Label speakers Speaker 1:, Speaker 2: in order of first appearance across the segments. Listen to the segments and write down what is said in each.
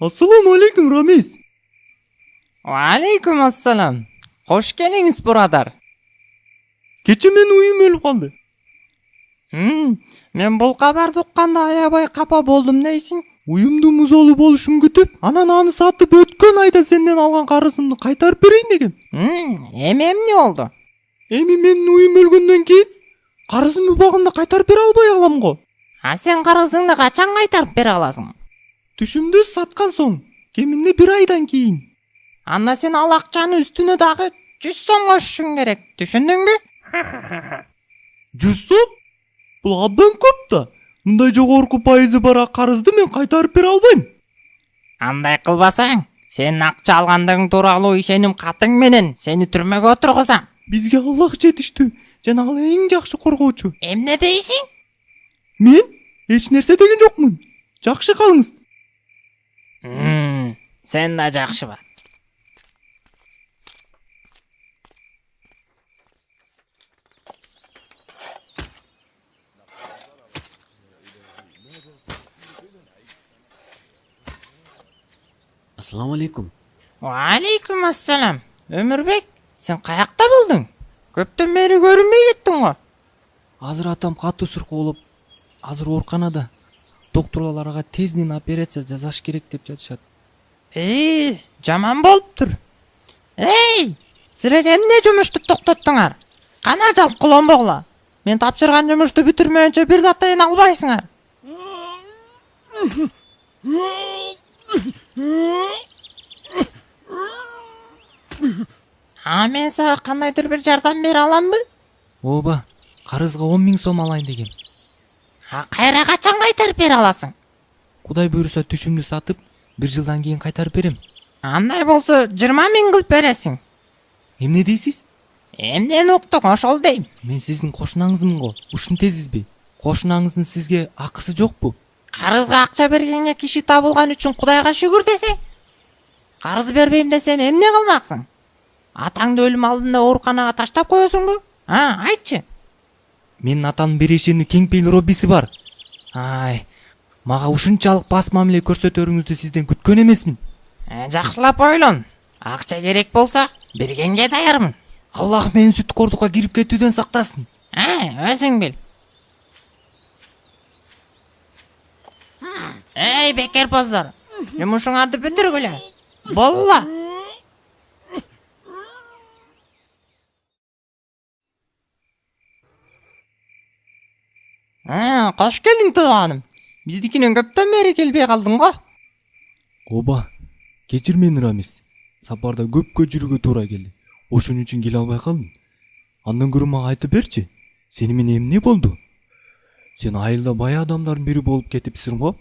Speaker 1: Assalamu alaikum Ramiz.
Speaker 2: Алейкум ассалам. Хош келиңиз, бурадар.
Speaker 1: Кече менин уюм өлүп калды.
Speaker 2: Мен бул кабарды укканда аябай капа болдум дейсиң.
Speaker 1: Уюмду музолу болушун күтүп, анан аны сатып өткөн айда сенден алган карызымды кайтарып берейин дегем.
Speaker 2: Эми эмне болду?
Speaker 1: Эми менин уюм өлгөндөн кийин карызымды убагында кайтарып бере албай калам го.
Speaker 2: А сен карызыңды качан кайтарып бере аласың?
Speaker 1: Түшүмдү саткан соң, кеминде 1 айдан кийин.
Speaker 2: Анда сен ал акчаны үстүнө дагы 100 сом кошушуң керек. Түшүндүңбү?
Speaker 1: 100 сом? Бул абдан көп да. Мындай жогорку пайызы бар карызды мен кайтарып бере албайм.
Speaker 2: Андай кылбасаң, сен акча алгандыгың тууралуу ишеним катың менен сени түрмөгө отургузам.
Speaker 1: Бизге Аллах жетиштүү жана ал эң жакшы коргоочу.
Speaker 2: Эмне дейсиң?
Speaker 1: Мен эч нерсе деген жокмун. Жакшы калыңыз.
Speaker 2: Сен да жакшы бар.
Speaker 3: Assalamu alaikum.
Speaker 2: Алейкум ассалам. Өмүрбек, сен каякта болдуң? Көптөн бери көрүнбөй кеттиң го.
Speaker 3: Азыр атам катуу суркуу болуп, азыр ооруканада. Докторлор ага тезден операция жасаш керек деп жатышат.
Speaker 2: Жаман болуптур. Силер эмне жумушту токтоттуңар? Кана жалп кулонбогула. Мен тапшырган жумушту бүтүрмөйүнчө бир датайын албайсыңар. Мен сага кандайдыр бир жардам бере аламбы?
Speaker 3: Ооба, карызга 10 000 сом алайын дегем.
Speaker 2: Кайра качан кайтарып бере аласың?
Speaker 3: Кудай буйруса түшүмдү сатып, 1 жылдан кийин кайтарып берем.
Speaker 2: Андай болсо 20 000 кылып бересиң.
Speaker 3: Эмне дейсиз?
Speaker 2: Эмнени уктуң, ошол дейм.
Speaker 3: Мен сиздин кошунаңызмын го. Ушинтесизби? Кошунаңыздын сизге акысы жокпу?
Speaker 2: Карызга акча бергенге киши табылган үчүн Кудайга шүгүр десең. Карыз бербейм десем эмне кылмаксың? Атаңды өлүм алдында ооруканага таштап коесуңбу? Айтчы.
Speaker 3: Менин атанын берешени кең пейил роббиси бар. Мага ушунчалык бас мамиле көрсөтөрүңүздү сизден күткөн эмесмин.
Speaker 2: Жакшылап ойлон. Акча керек болсо бергенге даярмын.
Speaker 3: Аллах мени сүткордукка кирип кетүүдөн сактасын.
Speaker 2: Өзүң бил. Бекер поздар. Жумушуңарды бүтүргүлө. Болла. Кош келиң тууганым. Биздикинен көптөн бери келбей калдың го.
Speaker 1: Ооба, кечир мени Рамиз. Сапарда көпкө жүрүүгө туура келди. Ошон үчүн келе албай калдым. Андан көрө мага айтып берчи. Сени менен эмне болду? Сен айылда бай адамдардын бири болуп кетипсиң го?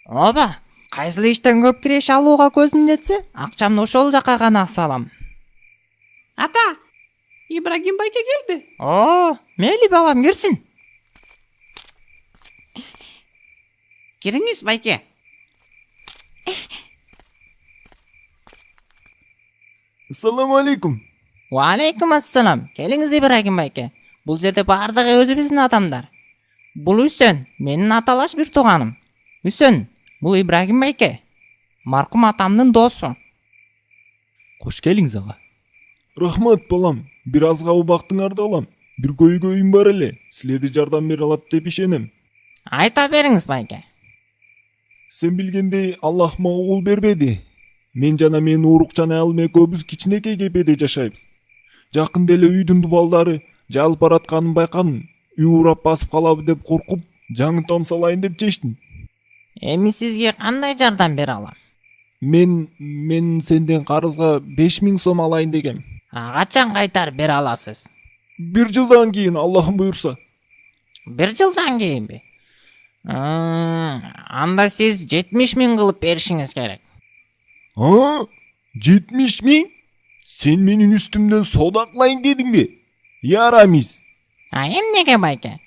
Speaker 2: Ооба, кайсыл иштен көп киреш алууга көзүм жетсе, акчамды ошол жака гана салам.
Speaker 4: Ата, Ибрагим байке келди.
Speaker 2: Мейли балам, кирсин.
Speaker 4: Кириңиз байке.
Speaker 1: Ассаламу алейкум.
Speaker 2: Алейкум ассалам. Келиңиз Ибрагим байке. Бул жерде бардыгы өзүбүздүн адамдар. Бул Үсөн, менин аталаш бир тууганым. Үсөн, бул Ибрагим байке. Маркум атамдын досу.
Speaker 1: Кош келиңиз ага. Рахмат балам. Бир азга убактыңарды алам. Бир көйгөйүм бар эле. Силерди жардам бере алат деп ишенем.
Speaker 2: Айта бериңиз байке.
Speaker 1: Сен билгендей, Аллах мага уул бербеди. Мен жана менин уурукчан аялым экөөбүз кичинекей кепеде жашайбыз. Жакында эле үйдүн дубалдары жалып баратканын байкадым. Үй урап басып калабы деп коркуп, жаңы том салайын деп чечтим.
Speaker 2: Эми сизге кандай жардам бере алам?
Speaker 1: Мен сенден карызга 5 000 сом алайын дегем.
Speaker 2: Качан кайтарып бере аласыз?
Speaker 1: 1 жылдан кийин, Аллахым буйрса.
Speaker 2: 1 жылдан кийинби? Анда сиз 70 000 кылып беришиңиз керек.
Speaker 1: 70 000? Сен менин үстүмдөн содакылайын дедиңби? Я Рамиз.
Speaker 2: Эмнеге байке?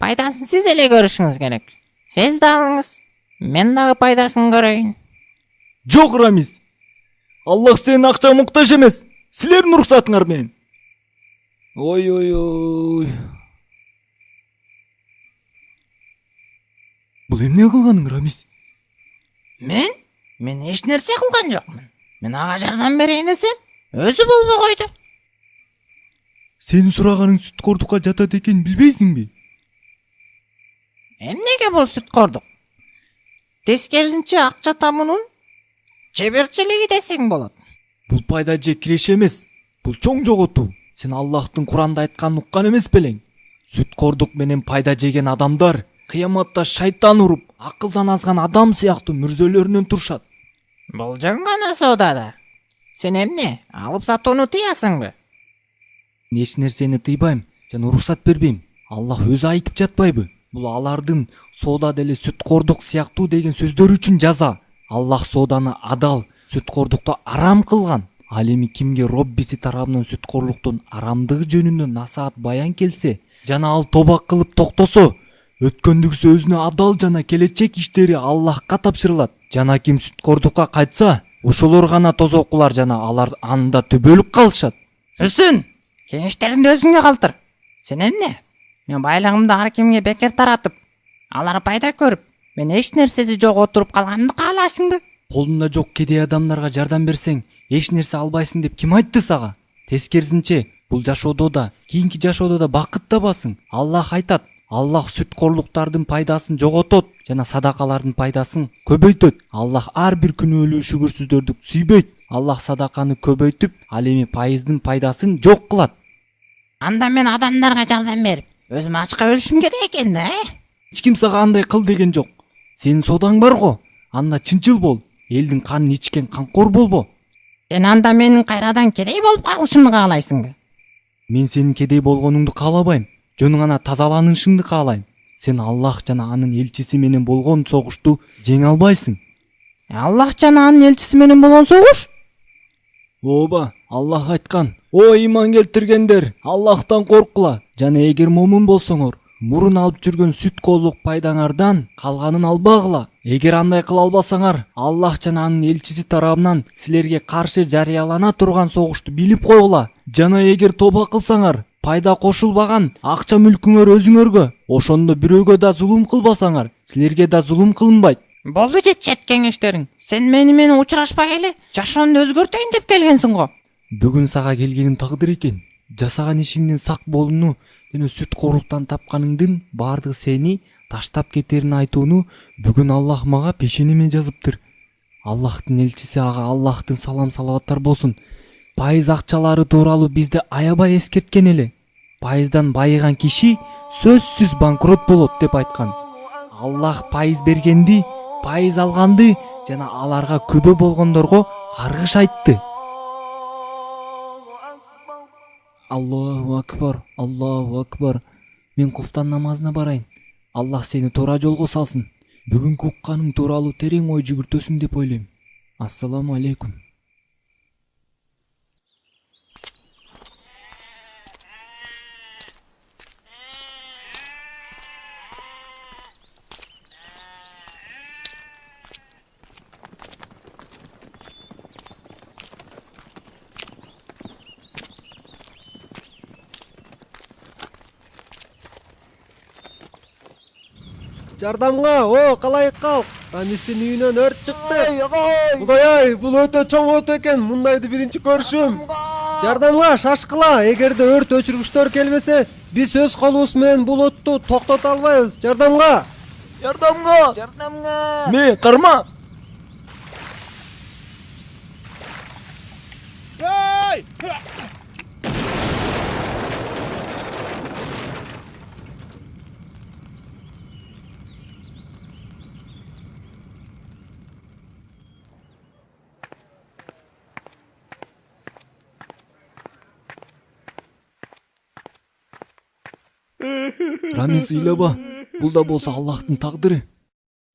Speaker 2: Пайдасын сиз эле көрүшүңүз керек. Сиз да алыңыз, мен дагы пайдасын көрөйүн.
Speaker 1: Жок Рамиз. Аллах сенин акчаң муктаж эмес. Силердин уруксатыңар менен.
Speaker 3: Ой.
Speaker 1: Бул эмне кылганың, Рамиз?
Speaker 2: Мен? Мен эч нерсе кылган жокмун. Мен ага жардам берейин десем, өзү болбой койду.
Speaker 3: Сенин сураганың сүткордукка жатат экенин билбейсиңби?
Speaker 2: Эмнеге бул сүткордук? Тескерисинче акча табуунун чеберчилиги десең болот.
Speaker 3: Бул пайда же киреш эмес. Бул чоң жоготуу. Сен Аллахтын Куранда айтканын уккан эмес белең. Сүткордук менен пайда жеген адамдар кыяматта шайтан уруп, акылдан азган адам сыяктуу мүрзөлөрүнөн турушат.
Speaker 2: Бул жөн гана соодада. Сен эмне, алып сатууну тыясыңбы?
Speaker 3: Эч нерсени тыйбайм жана уруксат бербейм. Аллах өзү айтып жатпайбы? Бул алардын соода деле сүткордук сыяктуу деген сөздөр үчүн жаза. Аллах сооданы адал, сүткордукту арам кылган. Ал эми кимге Роббиси тарабынан сүткорлуктун арамдыгы жөнүндө насаат баян келсе жана ал тоба кылып токтосо, өткөндүгүсү өзүнө адал жана келечек иштери Аллахка тапшырылат. Жана ким сүткордукка кайтса, ошолор гана тозокулар жана алар анда түбөлүк калышат.
Speaker 2: Үсүн, кеңештеринди өзүңө калтыр. Сен эмне? Мен байлыгымды ар кимге бекер таратып, алар пайда көрүп, мен эч нерсеси жок отуруп калганымды каалашыңбы?
Speaker 3: Колунда жок кедей адамдарга жардам берсең, эч нерсе албайсың деп ким айтты сага? Тескерисинче, бул жашоодо да, кийинки жашоодо да бакыт табасың. Аллах айтат, Аллах сүткорлуктардын пайдасын жоготот жана садакалардын пайдасын көбөйтөт. Аллах ар бир күнөөлүү шүгүрсүздөрдү сүйбөйт. Аллах садаканы көбөйтүп, ал эми пайыздын пайдасын жок кылат.
Speaker 2: Анда мен адамдарга жардам берип, өзүм ачка өлүшүм керек экен да,
Speaker 3: Эч ким сага андай кыл деген жок. Сенин соодаң бар го. Анда чынчыл бол. Элдин канын ичкен камкор болбо.
Speaker 2: Сен анда менин кайрадан кедей болуп калышымды каалайсыңбы?
Speaker 3: Мен сенин кедей болгонуңду каалабайм. Жөн гана тазаланышыңды каалайм. Сен Аллах жана анын элчиси менен болгон согушту жеңе албайсың.
Speaker 2: Аллах жана анын элчиси менен болгон согуш?
Speaker 3: Ооба, Аллах айткан: "О ыйман келтиргендер, Аллахтан коркула жана эгер момун болсоңор, мурун алып жүргөн сүткорлук пайдаңардан калганын албагыла. Эгер андай кыла албасаңар, Аллах жана анын элчиси тарабынан силерге каршы жарыялана турган согушту билип койгула. Жана эгер тоба кылсаңар, пайда кошулбаган акча мүлкүңөр өзүңөргө, ошондо бирөөгө да зулум кылбасаңар, силерге да зулум кылынбайт."
Speaker 2: Болду жетет кеңештериң. Сен менен учурашпай эле жашоомду өзгөртөйүн деп келгенсиң го.
Speaker 3: Бүгүн сага келгеним тагдыр экен. Жасаган ишиңдин сак болууну жана сүткорлуктан тапканыңдын баардыгы сени таштап кетерин айтууну бүгүн Аллах мага пешенеме жазыптыр. Аллахтын элчиси ага Аллахтын салам салаваттар болсун. Пайыз акчалары тууралуу бизди аябай эскерткен эле. Пайыздан байыган киши сөзсүз банкрот болот деп айткан. Аллах пайыз бергенди, пайыз алганды жана аларга күбө болгондорго каргыш айтты. Аллаху акбар, Аллаху акбар. Мен куфтан намазына барайын. Аллах сени туура жолго салсын. Бүгүнкү укканың тууралуу терең ой жүгүртөсүң деп ойлойм. Ассаламу алейкум.
Speaker 5: Жардамга, о, калайык калк. Анистин үйүнөн өрт чыкты. Кудай, бул өтө чоң от экен. Мындайды биринчи көрүшүм. Жардамга, шашкыла. Эгерде өрт өчүргүчтөр келбесе, биз өз колубуз менен бул отту токтото албайбыз. Жардамга.
Speaker 2: Жардамга.
Speaker 3: Ме, карма. Рамис ыйлаба. Бул да болсо Аллахтын тагдыры.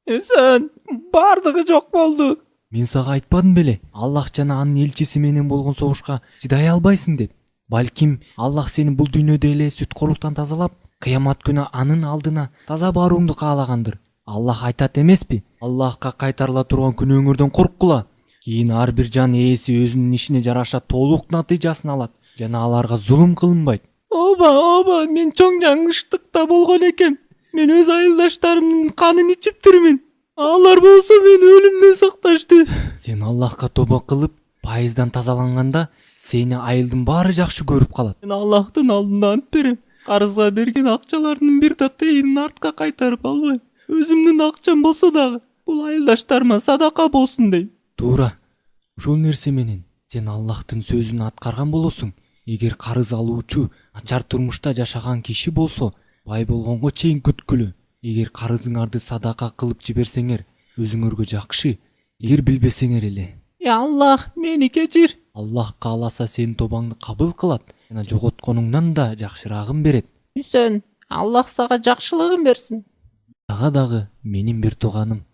Speaker 1: Эсен, бардыгы жок болду.
Speaker 3: Мен сага айтпадым беле? Аллах жана анын элчиси менен болгон согушка чыдай албайсың деп. Балким Аллах сени бул дүйнөдө эле сүткорлуктан тазалап, кыямат күнү анын алдына таза барууңду каалагандыр. Аллах айтат эмеспи? Аллахка кайтарыла турган күнөөңөрдөн корккула. Кийин ар бир жан ээси өзүнүн ишине жараша толук натыйжасын алат жана аларга зулум кылынбайт.
Speaker 1: Оба, мен чоң жаңылыштыкта болгон экем. Мен өз айылдаштарымдын канын ичиптирмин.
Speaker 3: Алар болсо мени өлүмдөн сакташты. Сен Аллахка тоба кылып, пайыздан тазаланганда сени айылдын баары жакшы көрүп калат. Мен Аллахтын алдында ант берем. Карызга берген акчалардын бир да тыйынын артка кайтарып албайм. Өзүмдүн акчам болсо дагы бул айылдаштарыма садака болсун дейм. Туура. Ушул нерсе менен сен Аллахтын сөзүн аткарган болосуң. Эгер карыз алуучу начар турмушта жашаган киши болсо, бай болгонго чейин күткүлө. Эгер карызыңарды садака кылып жиберсеңер, өзүңөргө жакшы. Эгер билбесеңер эле,
Speaker 2: Я Аллах, мени кечир.
Speaker 3: Аллах кааласа сенин тобаңды кабыл кылат жана жоготконуңдан да жакшыраагын берет.
Speaker 2: Үсөн, Аллах сага жакшылыгын берсин.
Speaker 3: Ага дагы менин бир тууганым